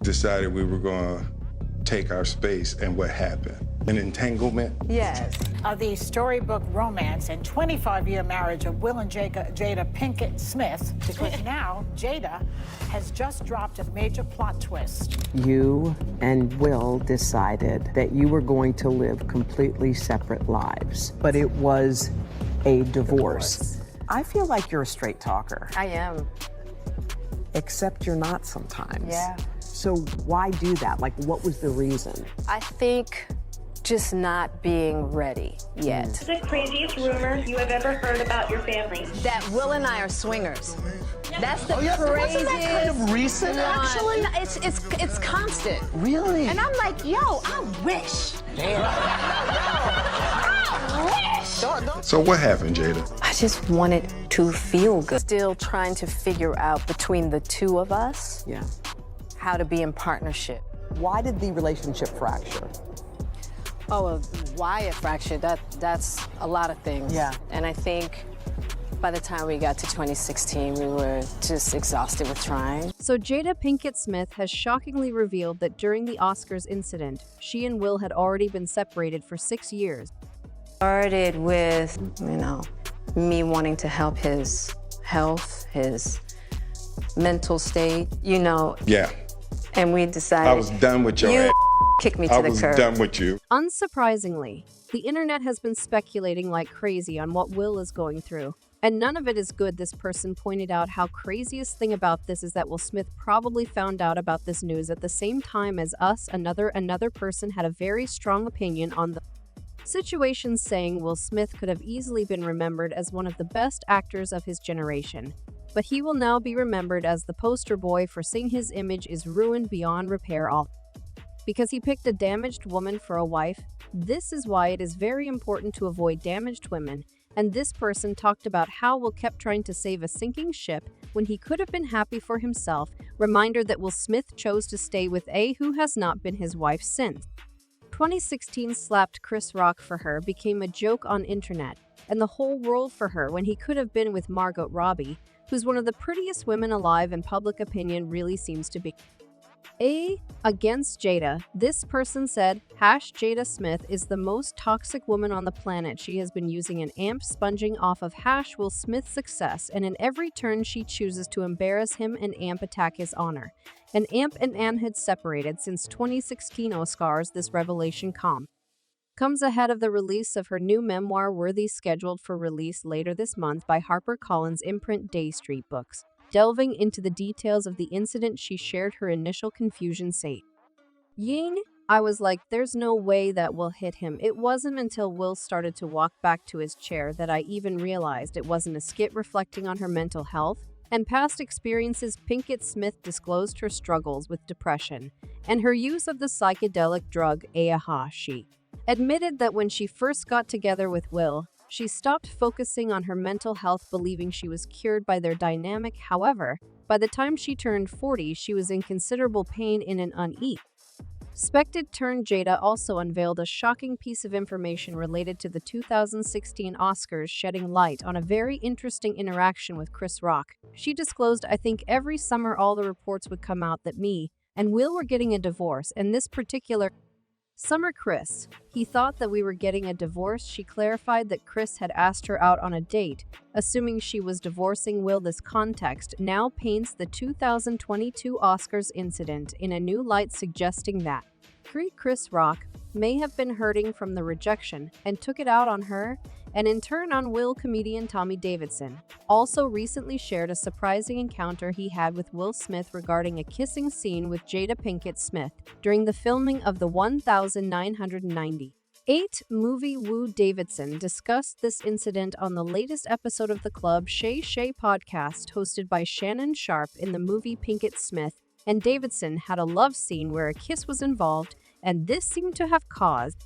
decided we were going to take our space, and what happened? An entanglement? Yes. The storybook romance and 25-year marriage of Will and Jada Pinkett Smith, because now Jada has just dropped a major plot twist. You and Will decided that you were going to live completely separate lives, but it was a divorce. I feel like you're a straight talker. I am. Except you're not sometimes. Yeah. So why do that? Like, what was the reason? I think just not being ready yet. What's the craziest rumor you have ever heard about your family? That Will and I are swingers. That's the craziest. Wasn't that kind of recent, one. actually? No, it's constant. Really? And I'm like, yo, I wish. Damn. I wish. So what happened, Jada? I just wanted to feel good. Still trying to figure out between the two of us Yeah. how to be in partnership. Why did the relationship fracture? Oh, why a fracture? That's a lot of things. Yeah. And I think by the time we got to 2016, we were just exhausted with trying. So Jada Pinkett Smith has shockingly revealed that during the Oscars incident, she and Will had already been separated for 6 years. Started with, me wanting to help his health, his mental state, Yeah. and we decided. I was done with your ass. Kick me to I the was curb. done with you. Unsurprisingly, the internet has been speculating like crazy on what Will is going through. And none of it is good. This person pointed out how craziest thing about this is that Will Smith probably found out about this news at the same time as us. Another person had a very strong opinion on the situation, saying Will Smith could have easily been remembered as one of the best actors of his generation. But he will now be remembered as the poster boy for saying his image is ruined beyond repair because he picked a damaged woman for a wife. This is why it is very important to avoid damaged women. And this person talked about how Will kept trying to save a sinking ship when he could have been happy for himself. Reminder that Will Smith chose to stay with a who has not been his wife since. 2016 slapped Chris Rock for her became a joke on internet and the whole world for her when he could have been with Margot Robbie, who's one of the prettiest women alive, and public opinion really seems to be against Jada. This person said, Jada Smith is the most toxic woman on the planet. She has been using an amp sponging off of Will Smith's success, and in every turn she chooses to embarrass him and amp attack his honor. And amp and Ann had separated since 2016 Oscars. This revelation comes ahead of the release of her new memoir, Worthy, scheduled for release later this month by HarperCollins imprint Day Street Books. Delving into the details of the incident, she shared her initial confusion, saying, I was like, there's no way that Will hit him. It wasn't until Will started to walk back to his chair that I even realized it wasn't a skit. Reflecting on her mental health and past experiences, Pinkett Smith disclosed her struggles with depression and her use of the psychedelic drug ayahuasca. She admitted that when she first got together with Will, she stopped focusing on her mental health, believing she was cured by their dynamic. However, by the time she turned 40, she was in considerable pain in an unexpected turn. Jada also unveiled a shocking piece of information related to the 2016 Oscars, shedding light on a very interesting interaction with Chris Rock. She disclosed, I think every summer all the reports would come out that me and Will were getting a divorce, and this particular summer he thought that we were getting a divorce. She clarified that Chris had asked her out on a date, assuming she was divorcing Will. This context now paints the 2022 Oscars incident in a new light, suggesting that Chris Rock may have been hurting from the rejection and took it out on her, and in turn on Will. Comedian Tommy Davidson also recently shared a surprising encounter he had with Will Smith regarding a kissing scene with Jada Pinkett Smith during the filming of the 1998 movie. Davidson discussed this incident on the latest episode of the Club Shay Shay podcast hosted by Shannon Sharp. In the movie, Pinkett Smith and Davidson had a love scene where a kiss was involved, and this seemed to have caused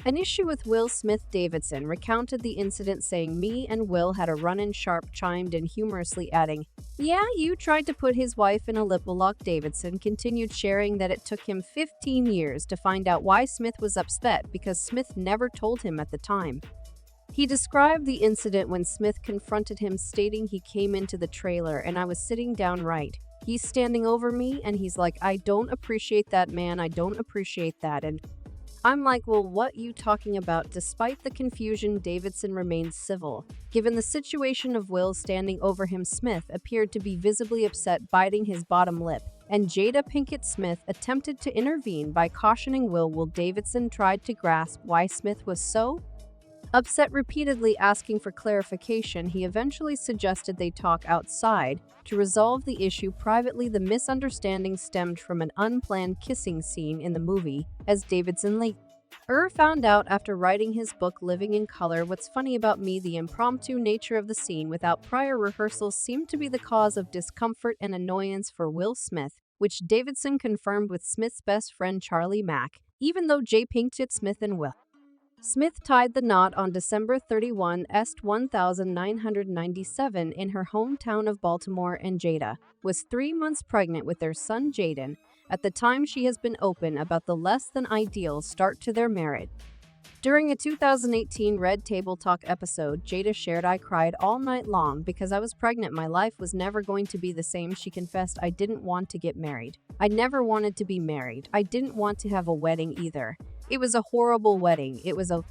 an issue with Will. Smith Davidson recounted the incident, saying, me and Will had a run-in. Sharp chimed in humorously, adding, yeah, you tried to put his wife in a lip lock. Davidson continued, sharing that it took him 15 years to find out why Smith was upset because Smith never told him at the time. He described the incident when Smith confronted him, stating, he came into the trailer and I was sitting down right He's standing over me and he's like, I don't appreciate that, man. I don't appreciate that. And I'm like, well, what you talking about? Despite the confusion, Davidson remains civil. Given the situation of Will standing over him, Smith appeared to be visibly upset, biting his bottom lip, and Jada Pinkett Smith attempted to intervene by cautioning Will while Davidson tried to grasp why Smith was so upset, repeatedly asking for clarification. He eventually suggested they talk outside to resolve the issue privately. The misunderstanding stemmed from an unplanned kissing scene in the movie, as Davidson later found out after writing his book Living in Color. What's funny about me, the impromptu nature of the scene without prior rehearsals seemed to be the cause of discomfort and annoyance for Will Smith, which Davidson confirmed with Smith's best friend Charlie Mack, even though Jada Pinkett Smith and Will Smith tied the knot on December 31, 1997 in her hometown of Baltimore, and Jada was 3 months pregnant with their son Jaden. At the time, she has been open about the less-than-ideal start to their marriage. During a 2018 Red Table Talk episode, Jada shared, I cried all night long because I was pregnant. My life was never going to be the same. She confessed, I didn't want to get married. I never wanted to be married. I didn't want to have a wedding either. It was a horrible wedding. It was a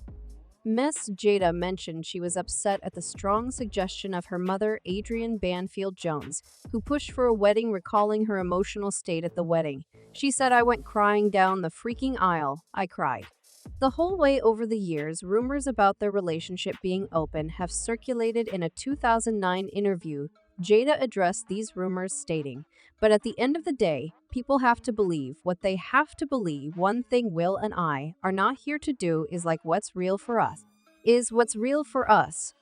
mess. Jada mentioned she was upset at the strong suggestion of her mother, Adrienne Banfield Jones, who pushed for a wedding, recalling her emotional state at the wedding. She said, I went crying down the freaking aisle. I cried the whole way. Over the years, rumors about their relationship being open have circulated. In a 2009 interview, Jada addressed these rumors, stating, but at the end of the day, people have to believe what they have to believe. One thing Will and I are not here to do is like what's real for us.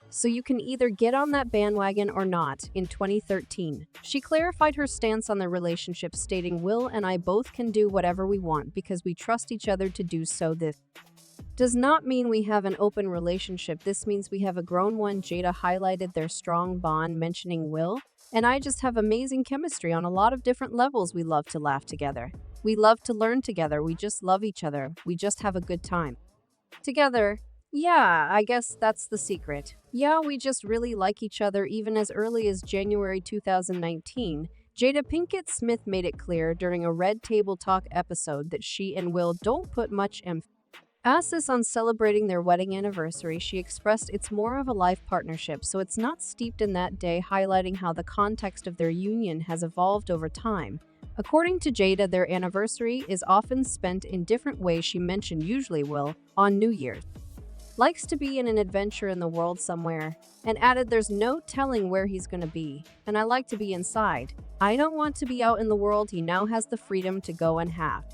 So you can either get on that bandwagon or not. In 2013, she clarified her stance on their relationship, stating, Will and I both can do whatever we want because we trust each other to do so. This does not mean we have an open relationship. This means we have a grown one. Jada highlighted their strong bond, mentioning, Will and I just have amazing chemistry on a lot of different levels. We love to laugh together. We love to learn together. We just love each other. We just have a good time together. Yeah, I guess that's the secret. Yeah, we just really like each other. Even as early as January 2019, Jada Pinkett Smith made it clear during a Red Table Talk episode that she and Will don't put much emphasis on celebrating their wedding anniversary. She expressed, it's more of a life partnership, so it's not steeped in that day, highlighting how the context of their union has evolved over time. According to Jada, their anniversary is often spent in different ways. She mentioned usually Will, on New Year's, likes to be in an adventure in the world somewhere, and added, there's no telling where he's gonna be, and I like to be inside. I don't want to be out in the world. He now has the freedom to go and have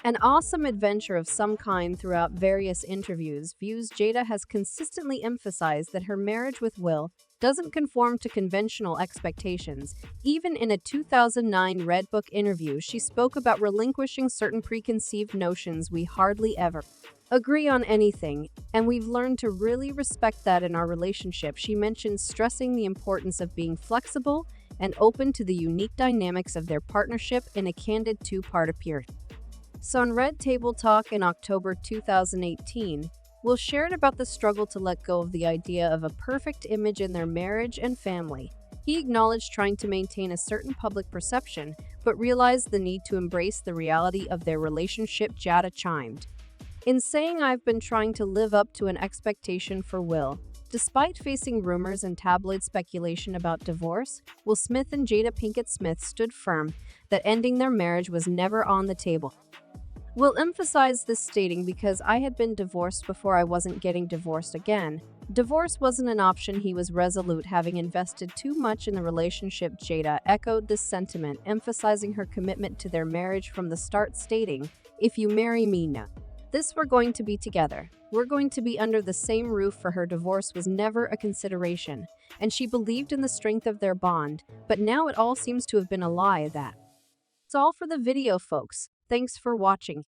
an awesome adventure of some kind. Throughout various interviews, Jada has consistently emphasized that her marriage with Will doesn't conform to conventional expectations. Even in a 2009 Red Book interview, she spoke about relinquishing certain preconceived notions. We hardly ever agree on anything, and we've learned to really respect that in our relationship. She mentioned, stressing the importance of being flexible and open to the unique dynamics of their partnership in a candid two-part appearance. So on Red Table Talk in October 2018, Will shared about the struggle to let go of the idea of a perfect image in their marriage and family. He acknowledged trying to maintain a certain public perception, but realized the need to embrace the reality of their relationship. Jada chimed in, saying, I've been trying to live up to an expectation for Will. Despite facing rumors and tabloid speculation about divorce, Will Smith and Jada Pinkett Smith stood firm that ending their marriage was never on the table. Will emphasized this, stating, because I had been divorced before, I wasn't getting divorced again. Divorce wasn't an option. He was resolute, having invested too much in the relationship. Jada echoed this sentiment, emphasizing her commitment to their marriage from the start, stating, if you marry me now, we're going to be together. We're going to be under the same roof. For her, divorce was never a consideration, and she believed in the strength of their bond, but now it all seems to have been a lie. That's all for the video, folks. Thanks for watching.